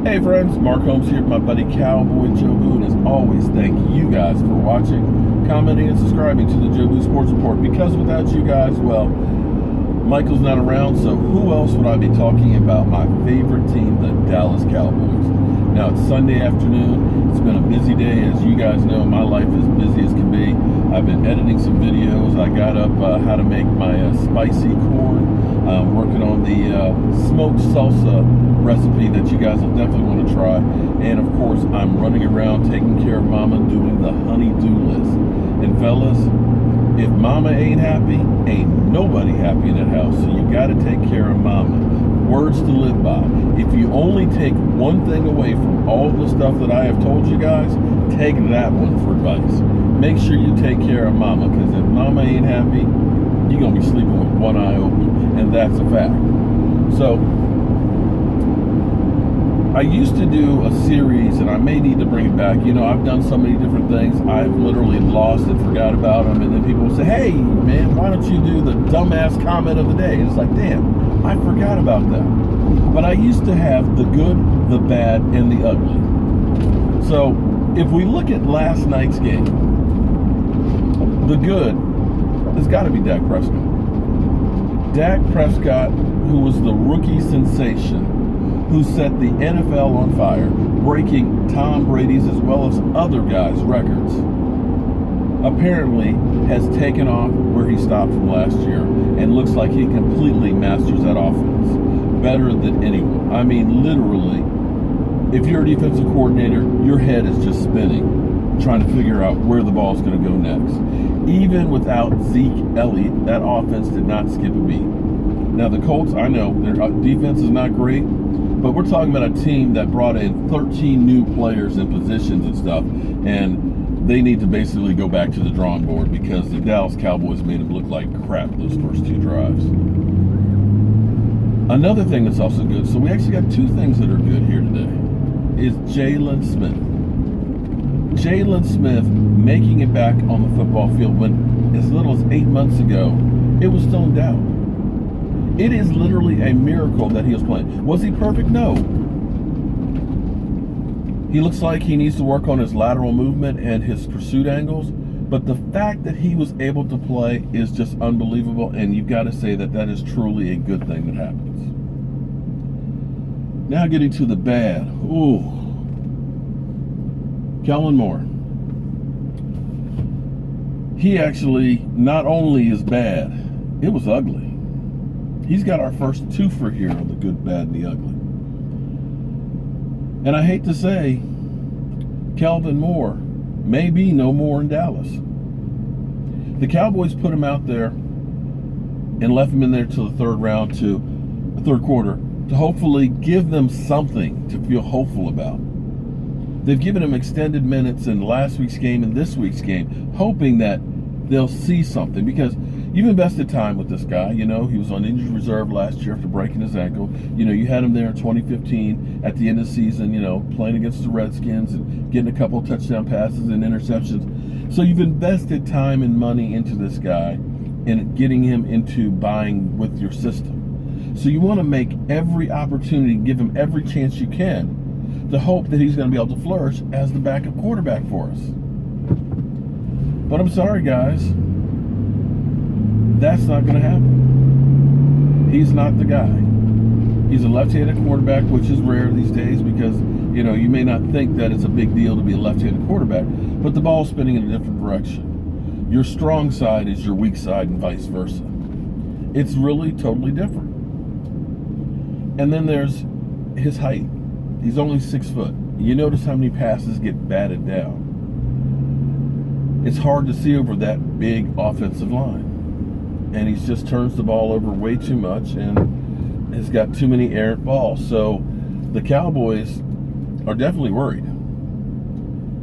Hey friends, Mark Holmes here with my buddy Cowboy Joe Boo, and as always, thank you guys for watching, commenting, and subscribing to the Joe Boo Sports Report, because without you guys, well, Michael's not around, so who else would I be talking about? My favorite team, the Dallas Cowboys. Now, it's Sunday afternoon. It's been a busy day. As you guys know, my life is busy as can be. I've been editing some videos. I got up how to make my spicy corn. I'm working on the smoked salsa recipe that you guys will definitely want to try. And, of course, I'm running around taking care of Mama, doing the honey-do list. And, fellas, if Mama ain't happy, ain't nobody happy in that house. So you got to take care of Mama. Words to live by. If you only take one thing away from all the stuff that I have told you guys, take that one for advice. Make sure you take care of Mama, because if Mama ain't happy, you're going to be sleeping with one eye open, and that's a fact. So, I used to do a series, and I may need to bring it back. You know, I've done so many different things, I've literally lost and forgot about them, and then people will say, hey, man, why don't you do the dumbass comment of the day? And it's like, damn, I forgot about that. But I used to have the good, the bad, and the ugly. So, if we look at last night's game, the good has got to be Dak Prescott. Dak Prescott, who was the rookie sensation, who set the NFL on fire, breaking Tom Brady's as well as other guys' records, apparently has taken off where he stopped from last year and looks like he completely masters that offense better than anyone. I mean, literally, if you're a defensive coordinator, your head is just spinning, trying to figure out where the ball's going to go next. Even without Zeke Elliott, that offense did not skip a beat. Now, the Colts, I know, their defense is not great, but we're talking about a team that brought in 13 new players in positions and stuff, and they need to basically go back to the drawing board because the Dallas Cowboys made them look like crap those first two drives. Another thing that's also good, so we actually got two things that are good here today, is Jalen Smith. Jalen Smith making it back on the football field when as little as 8 months ago, it was still in doubt. It is literally a miracle that he was playing. Was he perfect? No. He looks like he needs to work on his lateral movement and his pursuit angles, but the fact that he was able to play is just unbelievable, and you've got to say that that is truly a good thing that happens. Now getting to the bad. Ooh. Kellen Moore. He actually not only is bad, it was ugly. He's got our first twofer here on the good, bad, and the ugly. And I hate to say, Kellen Moore may be no more in Dallas. The Cowboys put him out there and left him in there till the third quarter, to hopefully give them something to feel hopeful about. They've given him extended minutes in last week's game and this week's game, hoping that they'll see something, because you've invested time with this guy. You know, he was on injured reserve last year after breaking his ankle. You know, you had him there in 2015 at the end of the season, you know, playing against the Redskins and getting a couple of touchdown passes and interceptions. So you've invested time and money into this guy and getting him into buying with your system. So you want to make every opportunity, give him every chance you can to hope that he's going to be able to flourish as the backup quarterback for us. But I'm sorry, guys. That's not going to happen. He's not the guy. He's a left-handed quarterback, which is rare these days because, you know, you may not think that it's a big deal to be a left-handed quarterback, but the ball's spinning in a different direction. Your strong side is your weak side and vice versa. It's really totally different. And then there's his height. He's only 6 foot. You notice how many passes get batted down. It's hard to see over that big offensive line. And he just turns the ball over way too much and has got too many errant balls. So the Cowboys are definitely worried.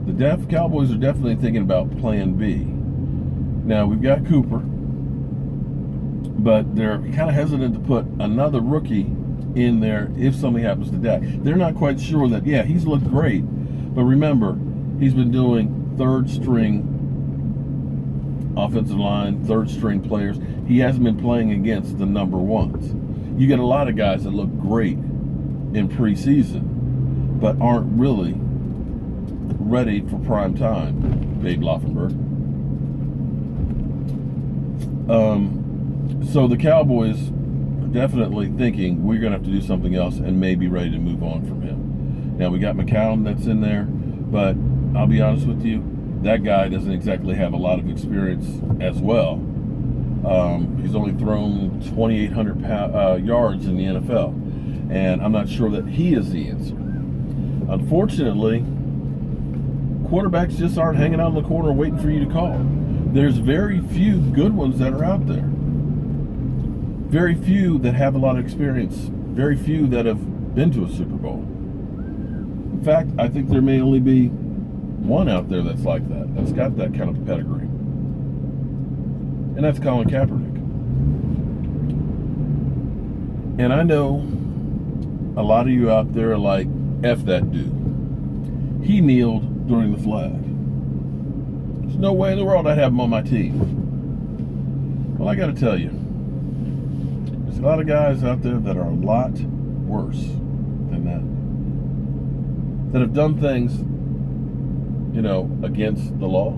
The Cowboys are definitely thinking about plan B. Now, we've got Cooper, but they're kind of hesitant to put another rookie in there if something happens to Dak. They're not quite sure that, yeah, he's looked great, but remember, he's been doing third string offensive line, third string players. He hasn't been playing against the number ones. You get a lot of guys that look great in preseason, but aren't really ready for prime time, Babe Laufenberg. So the Cowboys are definitely thinking we're going to have to do something else and may be ready to move on from him. Now, we got McCown that's in there, but I'll be honest with you, that guy doesn't exactly have a lot of experience as well. He's only thrown 2,800 yards in the NFL, and I'm not sure that he is the answer. Unfortunately, quarterbacks just aren't hanging out in the corner waiting for you to call. There's very few good ones that are out there. Very few that have a lot of experience. Very few that have been to a Super Bowl. In fact, I think there may only be one out there that's like that, that's got that kind of pedigree. And that's Colin Kaepernick. And I know a lot of you out there are like, F that dude. He kneeled during the flag. There's no way in the world I'd have him on my team. Well, I got to tell you, there's a lot of guys out there that are a lot worse than that have done things, against the law.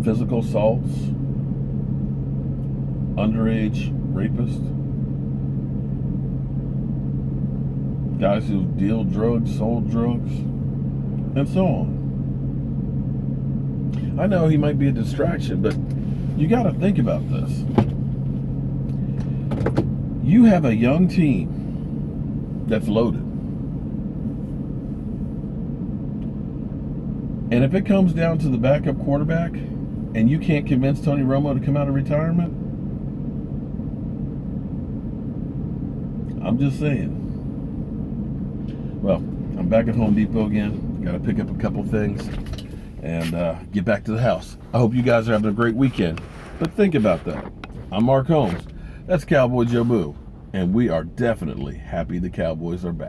Physical assaults, underage rapists, guys who deal drugs, sold drugs, and so on. I know he might be a distraction, but you got to think about this. You have a young team that's loaded. And if it comes down to the backup quarterback and you can't convince Tony Romo to come out of retirement, I'm just saying. Well, I'm back at Home Depot again. Got to pick up a couple things and get back to the house. I hope you guys are having a great weekend. But think about that. I'm Mark Holmes. That's Cowboy Joe Boo. And we are definitely happy the Cowboys are back.